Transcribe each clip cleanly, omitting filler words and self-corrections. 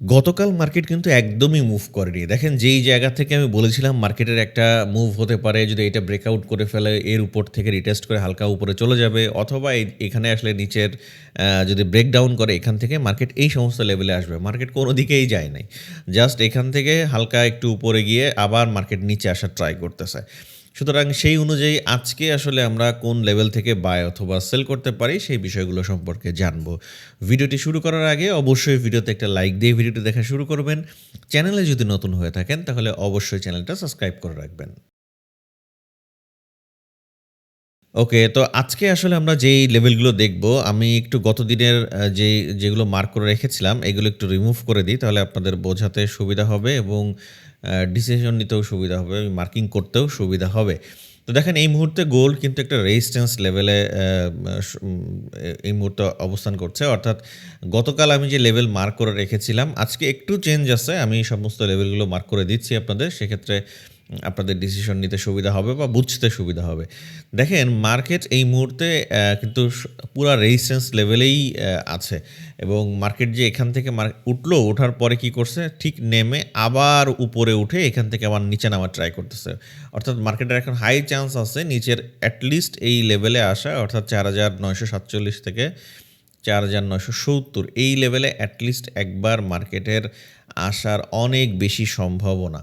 গতকাল মার্কেট কিন্তু একদমই মুভ করেনি। দেখেন যেই জায়গা থেকে আমি বলেছিলাম মার্কেটের একটা মুভ হতে পারে যদি এটা ব্রেকআউট করে ফেলে এর উপর থেকে রিটেস্ট করে হালকা উপরে চলে যাবে অথবা এখানে আসলে নিচের যদি ব্রেকডাউন করে এখান থেকে মার্কেট এই সমস্ত লেভেলে আসবে। মার্কেট কোনো দিকেই যায় নাই। জাস্ট এখান থেকে হালকা একটু উপরে গিয়ে আবার মার্কেট নিচে আসার ট্রাই করতেছে। সুতরাং সেই অনুযায়ী আজকে আসলে আমরা কোন লেভেল থেকে বাই অথবা সেল করতে পারি সেই বিষয়গুলো সম্পর্কে জানবো। ভিডিওটি শুরু করার আগে অবশ্যই ভিডিওতে একটা লাইক দিয়ে ভিডিওটি দেখা শুরু করবেন। চ্যানেলে যদি নতুন হয়ে থাকেন তাহলে অবশ্যই চ্যানেলটা সাবস্ক্রাইব করে রাখবেন। ওকে, তো আজকে আসলে আমরা যেই লেভেলগুলো দেখব, আমি একটু গত দিনের যেগুলো মার্ক করে রেখেছিলাম, এগুলো একটু রিমুভ করে দিই। তাহলে আপনাদের বোঝাতে সুবিধা হবে এবং ডিসিশন নিতেও সুবিধা হবে, মার্কিং করতেও সুবিধা হবে। তো দেখেন এই মুহূর্তে গোল্ড কিন্তু একটা রেজিস্ট্যান্স লেভেলে এই মুহূর্তে অবস্থান করছে। অর্থাৎ গতকাল আমি যে লেভেল মার্ক করে রেখেছিলাম, আজকে একটু চেঞ্জ আছে। আমি সমস্ত লেভেলগুলো মার্ক করে দিচ্ছি আপনাদের। সেক্ষেত্রে আপনাদের ডিসিশন নিতে সুবিধা হবে বা বুঝতে সুবিধা হবে। দেখেন মার্কেট এই মুহূর্তে কিন্তু পুরা রেজিস্ট্যান্স লেভেলেই আছে এবং মার্কেট যে এখান থেকে উঠলো, ওঠার পরে কি করছে? ঠিক নেমে আবার উপরে উঠে এখান থেকে আবার নিচে নামার ট্রাই করতেছে। অর্থাৎ মার্কেটের এখন হাই চান্স আছে নিচের অ্যাটলিস্ট এই লেভেলে আসা, অর্থাৎ ৪,৯৪৭ থেকে ৪,৯৭০ এই লেভেলে অ্যাটলিস্ট একবার মার্কেটের আসার অনেক বেশি সম্ভাবনা।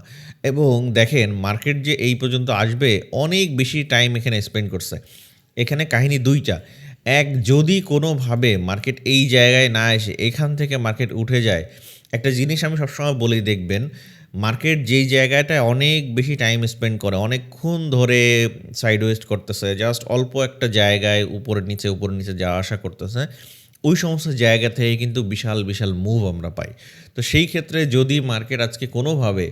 এবং দেখেন মার্কেট যে এই পর্যন্ত আসবে অনেক বেশি টাইম এখানে স্পেন্ড করছে। এখানে কাহিনী ২ টা। এক, যদি কোনোভাবে মার্কেট এই জায়গায় না এসে এখান থেকে মার্কেট উঠে যায়, একটা জিনিস আমি সবসময় বলি দেখবেন, মার্কেট যেই জায়গাটায় অনেক বেশি টাইম স্পেন্ড করে, অনেকক্ষণ ধরে সাইড ওয়েস্ট করতেছে, জাস্ট অল্প একটা জায়গায় উপরে নিচে যাওয়া আসা করতেছে, ওই সমস্ত জায়গা থেকে কিন্তু বিশাল, বিশাল মুভ আমরা পাই। তো সেই ক্ষেত্রে যদি মার্কেট আজকে কোনোভাবে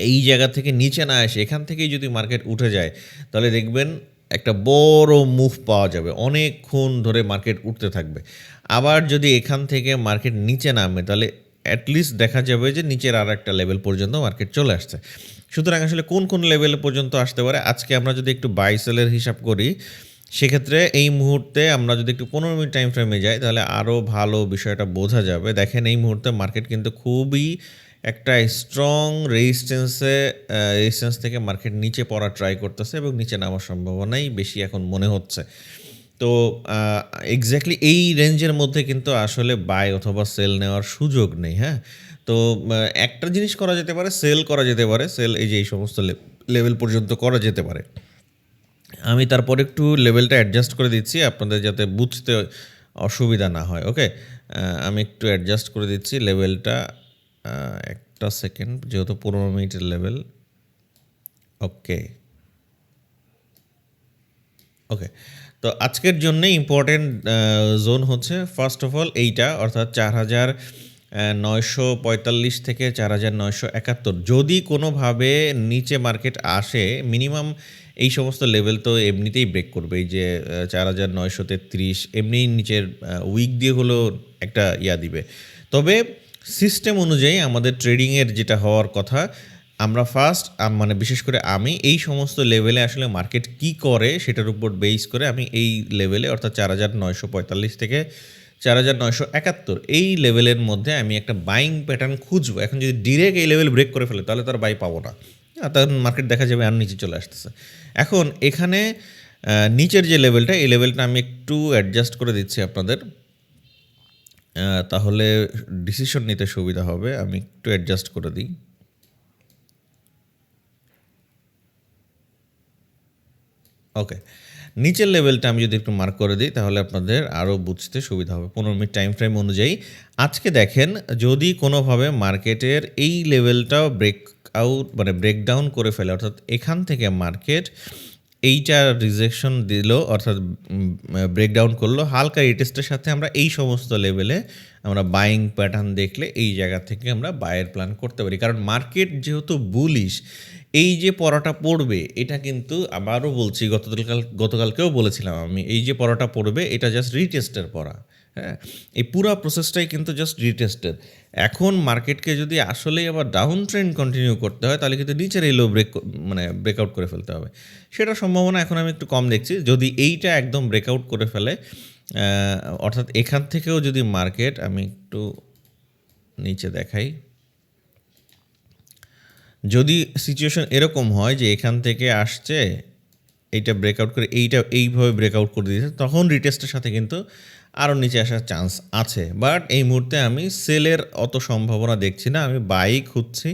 এই জায়গা থেকে নিচে না এসে এখান থেকেই যদি মার্কেট উঠে যায়, তাহলে দেখবেন একটা বড় মুভ পাওয়া যাবে। অনেকক্ষণ ধরে মার্কেট উঠতে থাকবে। আবার যদি এখান থেকে মার্কেট নিচে নামে, তাহলে অ্যাটলিস্ট দেখা যাবে যে নিচের আরেকটা লেভেল পর্যন্ত মার্কেট চলে আসছে। সুতরাং আসলে কোন লেভেল পর্যন্ত আসতে পারে, আজকে আমরা যদি একটু বাই সেলের হিসাব করি, সেক্ষেত্রে এই মুহূর্তে আমরা যদি একটু ১৫ মিনিট টাইম ফ্রেমে যাই, তাহলে আরও ভালো বিষয়টা বোঝা যাবে। দেখেন এই মুহূর্তে মার্কেট কিন্তু খুবই একটা স্ট্রং রেজিস্ট্যান্স থেকে মার্কেট নিচে পড়ার ট্রাই করতেছে এবং নিচে নামার সম্ভাবনাই বেশি এখন মনে হচ্ছে। তো এক্স্যাক্টলি এই রেঞ্জের মধ্যে কিন্তু আসলে বাই অথবা সেল নেওয়ার সুযোগ নেই, হ্যাঁ? তো একটা জিনিস করা যেতে পারে, সেল করা যেতে পারে। সেল এই যে এই সমস্ত লেভেল পর্যন্ত করা যেতে পারে। আমি তারপরে একটু লেভেলটা অ্যাডজাস্ট করে দিচ্ছি আপনাদের যাতে বুঝতে অসুবিধা না হয়। ওকে? আমি একটু অ্যাডজাস্ট করে দিচ্ছি লেভেলটা। একটা সেকেন্ড, যেহেতু ১৫ মিনিটের লেভেল। ওকে, ওকে। তো আজকের জন্য ইম্পর্টেন্ট জোন হচ্ছে ফার্স্ট অফ অল এইটা, অর্থাৎ ৪,৯৪৫ থেকে ৪,৯৭১। যদি কোনোভাবে নিচে মার্কেট আসে, মিনিমাম এই সমস্ত লেভেল তো এমনিতেই ব্রেক করবে। এই যে ৪,৯৩৩ এমনিই নিচের উইক দিয়ে হলেও একটা দিবে। তবে সিস্টেম অনুযায়ী আমাদের ট্রেডিংয়ের যেটা হওয়ার কথা, আমরা ফার্স্ট মানে বিশেষ করে আমি এই সমস্ত লেভেলে আসলে মার্কেট কি করে সেটার উপর বেস করে আমি এই লেভেলে, অর্থাৎ ৪,৯৪৫ থেকে ৪,৯৭১ এই লেভেলের মধ্যে আমি একটা বাইং প্যাটার্ন খুঁজবো। এখন যদি ডিরেক্ট এই লেভেল ব্রেক করে ফেলে তাহলে তার বাই পাবো না। তখন মার্কেট দেখা যাবে আর নিচে চলে আসতেছে। এখন এখানে নিচের যে লেভেলটা, এই লেভেলটা আমি একটু অ্যাডজাস্ট করে দিচ্ছি আপনাদের। তাহলে ডিসিশন নিতে সুবিধা হবে। আমি একটু অ্যাডজাস্ট করে দিই। ওকে, নিচের লেভেলটা আমি যদি একটু মার্ক করে দিই তাহলে আপনাদের আরও বুঝতে সুবিধা হবে ১৫ মিনিট টাইম ফ্রেম অনুযায়ী। আজকে দেখেন যদি কোনোভাবে মার্কেটের এই লেভেলটাও ব্রেকডাউন করে ফেলে, অর্থাৎ এখান থেকে মার্কেট এইটা রিজেকশন দিল, অর্থাৎ ব্রেকডাউন করলো হালকা রিটেস্টের সাথে, আমরা এই সমস্ত লেভেলে আমরা বাইং প্যাটার্ন দেখলে এই জায়গা থেকে আমরা বায়ের প্ল্যান করতে পারি। কারণ মার্কেট যেহেতু বুলিশ, এই যে পড়াটা পড়বে এটা কিন্তু আবারও বলছি, গতকালকেও বলেছিলাম আমি, এই যে পড়াটা পড়বে এটা জাস্ট রিটেস্টের পড়া। হ্যাঁ, এই পুরা প্রসেসটাই কিন্তু জাস্ট রিটেস্টের। এখন মার্কেটকে যদি আসলেই আবার ডাউন ট্রেন্ড কন্টিনিউ করতে হয় তাহলে কিন্তু নিচের এই ব্রেকআউট করে ফেলতে হবে। সেটার সম্ভাবনা এখন আমি একটু কম দেখছি। যদি এইটা একদম ব্রেকআউট করে ফেলে, অর্থাৎ এখান থেকেও যদি মার্কেট, আমি একটু নিচে দেখাই। যদি সিচুয়েশন এরকম হয় যে এখান থেকে আসছে, এইটা ব্রেকআউট করে এইটা এইভাবে ব্রেকআউট করে দিয়েছে, তখন রিটেস্টের সাথে কিন্তু আরও নিচে আসার চান্স আছে। বাট এই মুহূর্তে আমি সেলের অত সম্ভাবনা দেখছি না, আমি বাই খুঁজছি।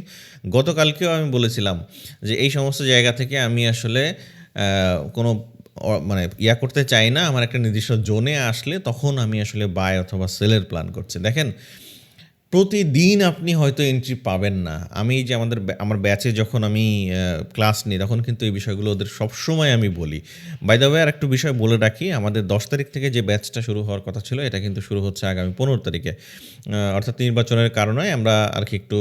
গতকালকেও আমি বলেছিলাম যে এই সমস্ত জায়গা থেকে আমি আসলে কোনো মানে করতে চাই না। আমার একটা নির্দিষ্ট জোনে আসলে তখন আমি আসলে বাই অথবা সেলের প্ল্যান করছি। দেখেন, প্রতিদিন আপনি হয়তো এন্ট্রি পাবেন না। আমি যে আমার ব্যাচে যখন আমি ক্লাস নিই, তখন কিন্তু এই বিষয়গুলো ওদের সবসময় আমি বলি। বাই দ্য ওয়ে, আর একটু বিষয় বলে রাখি, আমাদের 10 তারিখ থেকে যে ব্যাচটা শুরু হওয়ার কথা ছিল, এটা কিন্তু শুরু হচ্ছে আগামী 15 তারিখে। অর্থাৎ নির্বাচনের কারণে আমরা আর কি একটু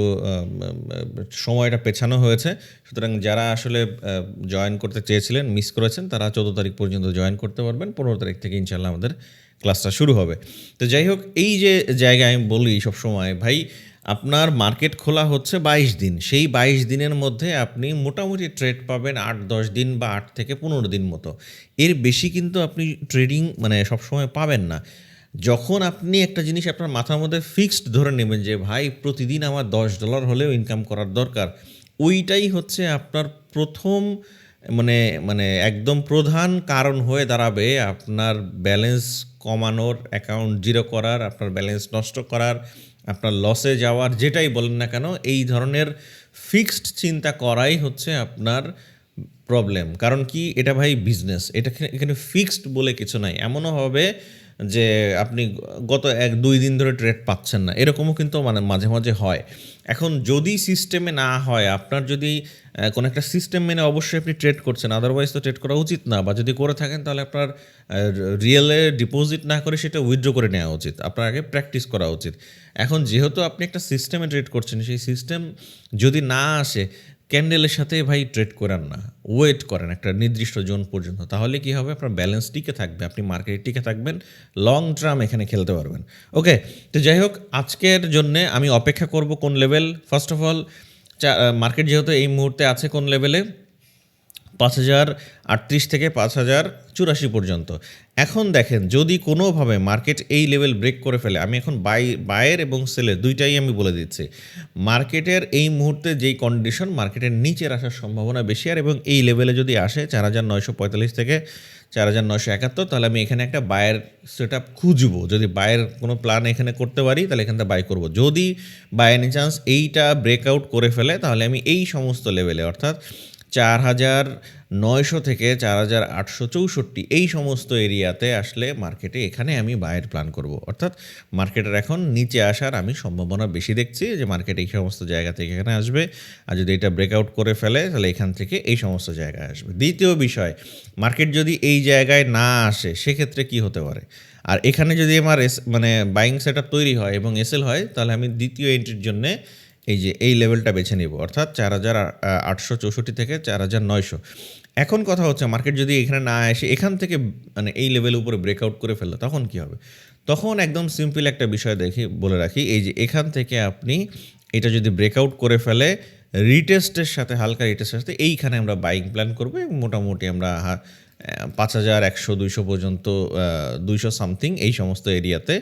সময়টা পেছানো হয়েছে। সুতরাং যারা আসলে জয়েন করতে চেয়েছিলেন, মিস করেছেন, তারা 14 তারিখ পর্যন্ত জয়েন করতে পারবেন। 15 তারিখ থেকে ইনশাআল্লাহ আমাদের ক্লাসটা শুরু হবে। তো যাই হোক, এই যে জায়গায় আমি বলি সবসময়, ভাই আপনার মার্কেট খোলা হচ্ছে 22 দিন। সেই 22 দিনের মধ্যে আপনি মোটামুটি ট্রেড পাবেন 8-10 দিন বা 8 থেকে 15 দিন মতো। এর বেশি কিন্তু আপনি ট্রেডিং মানে সবসময় পাবেন না। যখন আপনি একটা জিনিস আপনার মাথার মধ্যে ফিক্সড ধরে নেবেন যে ভাই প্রতিদিন আমার $10 হলেও ইনকাম করার দরকার, ওইটাই হচ্ছে আপনার প্রথম মানে মানে একদম প্রধান কারণ হয়ে দাঁড়াবে আপনার ব্যালেন্স কমানোর, অ্যাকাউন্ট জিরো করার, আপনার ব্যালেন্স নষ্ট করার, আপনার লসে যাওয়ার, যেটাই বলেন না কেন, এই ধরনের ফিক্সড চিন্তা করাই হচ্ছে আপনার প্রবলেম। কারণ কি, এটা ভাই বিজনেস, এটা এখানে ফিক্সড বলে কিছু নাই। এমনও হবে যে আপনি গত 1-2 দিন ধরে ট্রেড পাচ্ছেন না, এরকমও কিন্তু মানে মাঝে মাঝে হয়। এখন যদি সিস্টেমে না হয়, আপনার যদি কোনো একটা সিস্টেম মেনে অবশ্যই আপনি ট্রেড করছেন, আদারওয়াইজ তো ট্রেড করা উচিত না। বা যদি করে থাকেন তাহলে আপনার রিয়েলে ডিপোজিট না করে সেটা উইথড্র করে নেওয়া উচিত। আপনার আগে প্র্যাকটিস করা উচিত। এখন যেহেতু আপনি একটা সিস্টেমে ট্রেড করছেন, সেই সিস্টেম যদি না আসে, ক্যান্ডেলের সাথে ভাই ট্রেড করেন না, ওয়েট করেন একটা নির্দিষ্ট জোন পর্যন্ত। তাহলে কি হবে, আপনার ব্যালেন্স টিকে থাকবে, আপনি মার্কেটে টিকে থাকবেন, লং টার্ম এখানে খেলতে পারবেন। ওকে, তো যাই হোক, আজকের জন্যে আমি অপেক্ষা করব কোন level. First of all, market যেহেতু এই মুহূর্তে আছে কোন লেভেলে, 5038 থেকে 5084 পর্যন্ত। এখন দেখেন, যদি কোনোভাবে মার্কেট এই লেভেল ব্রেক করে ফেলে, আমি এখন বায়ের এবং সেলের দুইটাই আমি বলে দিচ্ছি, মার্কেটের এই মুহূর্তে যেই কন্ডিশন, মার্কেটের নিচের আসার সম্ভাবনা বেশি। আর এবং এই লেভেলে যদি আসে 4945 থেকে 4971, তাহলে আমি এখানে একটা বায়ের সেট আপ খুঁজবো। যদি বায়ের কোনো প্ল্যান এখানে করতে পারি, তাহলে এখানটা বাই করব। যদি বাই এনি চান্স এইটা ব্রেকআউট করে ফেলে, তাহলে আমি এই সমস্ত লেভেলে, অর্থাৎ 4900 থেকে 4864 এই সমস্ত এরিয়াতে আসলে মার্কেটে এখানে আমি বায়ের প্ল্যান করব। অর্থাৎ মার্কেটের এখন নিচে আসার আমি সম্ভাবনা বেশি দেখছি, যে মার্কেট এই সমস্ত জায়গা থেকে এখানে আসবে। আর যদি এটা ব্রেকআউট করে ফেলে, তাহলে এখান থেকে এই সমস্ত জায়গায় আসবে। দ্বিতীয় বিষয়, মার্কেট যদি এই জায়গায় না আসে, সেক্ষেত্রে কি হতে পারে? আর এখানে যদি আমার মানে বাইং সেট আপ তৈরি হয় এবং এসএল হয়, তাহলে আমি দ্বিতীয় এন্ট্রির জন্যে এই যে এই লেভেলটা বেছে নিব, অর্থাৎ 4864 থেকে 4900। এখন কথা হচ্ছে, মার্কেট যদি এখানে না আসে, এখান থেকে মানে এই লেভেলের উপরে ব্রেকআউট করে ফেললো, তখন কি হবে? তখন একদম সিম্পল একটা বিষয় বলে রাখি, এই যে এখান থেকে আপনি এটা যদি ব্রেকআউট করে ফেলে, রিটেস্টের সাথে, হালকা রিটেস্টের সাথে এইখানে আমরা বাইং প্ল্যান করবো এবং মোটামুটি আমরা 5100-200 পর্যন্ত, 200 সামথিং এই সমস্ত এরিয়াতে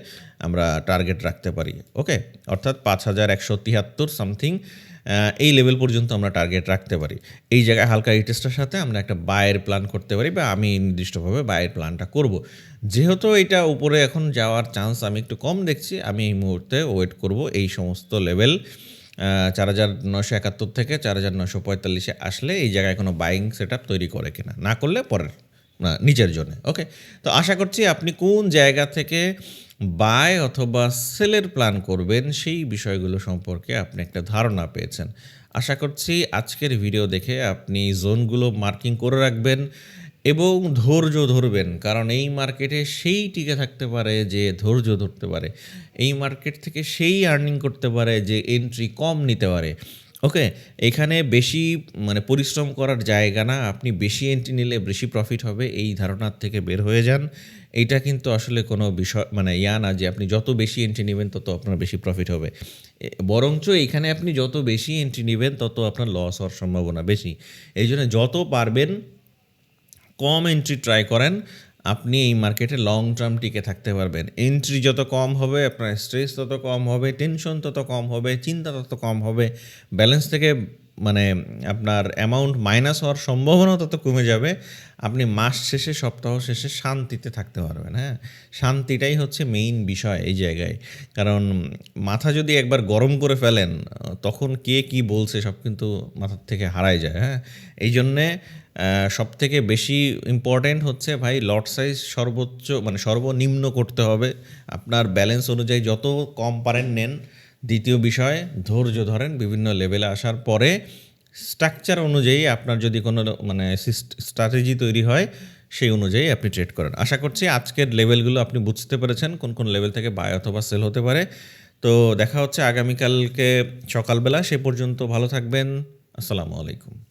আমরা টার্গেট রাখতে পারি। ওকে, অর্থাৎ 5173 সামথিং এই লেভেল পর্যন্ত আমরা টার্গেট রাখতে পারি। এই জায়গায় হালকা রিটেস্টের সাথে আমরা একটা বায়ের প্ল্যান করতে পারি, বা আমি নির্দিষ্টভাবে বায়ের প্ল্যানটা করব। যেহেতু এটা উপরে এখন যাওয়ার চান্স আমি একটু কম দেখছি, আমি এই মুহূর্তে ওয়েট করব এই সমস্ত লেভেল 4971 থেকে 4945 আসলে এই জায়গায় কোনো বাইং সেট আপ তৈরি করে কিনা, না করলে পরের নিচের জন্য। ওকে, তো আশা করছি আপনি কোন জায়গা থেকে বাই অথবা সেলের প্ল্যান করবেন, সেই বিষয়গুলো সম্পর্কে আপনি একটা ধারণা পেয়েছেন। আশা করছি আজকের ভিডিও দেখে আপনি জোনগুলো মার্কিং করে রাখবেন এবং ধৈর্য ধরবেন, কারণ এই মার্কেটে সেই টিকে থাকতে পারে যে ধৈর্য ধরতে পারে। এই মার্কেট থেকে সেই আর্নিং করতে পারে যে এন্ট্রি কম নিতে পারে। ওকে, এখানে বেশি মানে পরিশ্রম করার জায়গা না, আপনি বেশি এন্ট্রি নিলে বেশি প্রফিট হবে, এই ধারণার থেকে বের হয়ে যান। এইটা কিন্তু আসলে কোনো বিষয় মানে না যে আপনি যত বেশি এন্ট্রি নেবেন তত আপনার বেশি প্রফিট হবে। বরঞ্চ এখানে আপনি যত বেশি এন্ট্রি নেবেন তত আপনার লস হওয়ার সম্ভাবনা বেশি। এই জন্য যত পারবেন কম এন্ট্রি ট্রাই করেন, আপনি এই মার্কেটে লং টার্ম টিকে থাকতে পারবেন। এন্ট্রি যত কম হবে, আপনার স্ট্রেস তত কম হবে, টেনশন তত কম হবে, চিন্তা তত কম হবে, ব্যালেন্স থেকে মানে আপনার অ্যামাউন্ট মাইনাস হওয়ার সম্ভাবনা তত কমে যাবে। আপনি মাস শেষে, সপ্তাহ শেষে শান্তিতে থাকতে পারবেন, হ্যাঁ? শান্তিটাই হচ্ছে মেইন বিষয় এই জায়গায়। কারণ মাথা যদি একবার গরম করে ফেলেন, তখন কে কী বলছে সব কিন্তু মাথার থেকে হারায় যায়, হ্যাঁ? এই জন্যে সবথেকে বেশি ইম্পর্ট্যান্ট হচ্ছে ভাই লট সাইজ সর্বোচ্চ মানে সর্বনিম্ন করতে হবে। আপনার ব্যালেন্স অনুযায়ী যত কম পারেন নেন। দ্বিতীয় বিষয় ধৈর্য ধরেন বিভিন্ন লেভেলে আসার পরে স্ট্রাকচার অনুযায়ী আপনার যদি কোনো মানে স্ট্র্যাটেজি তৈরি হয় সেই অনুযায়ী আপনি ট্রেড করেন। আশা করছি আজকের লেভেলগুলো আপনি বুঝতে পেরেছেন কোন কোন লেভেল থেকে বাই অথবা সেল হতে পারে। তো দেখা হচ্ছে আগামীকালকে সকালবেলা। সে পর্যন্ত ভালো থাকবেন। আসসালামু আলাইকুম।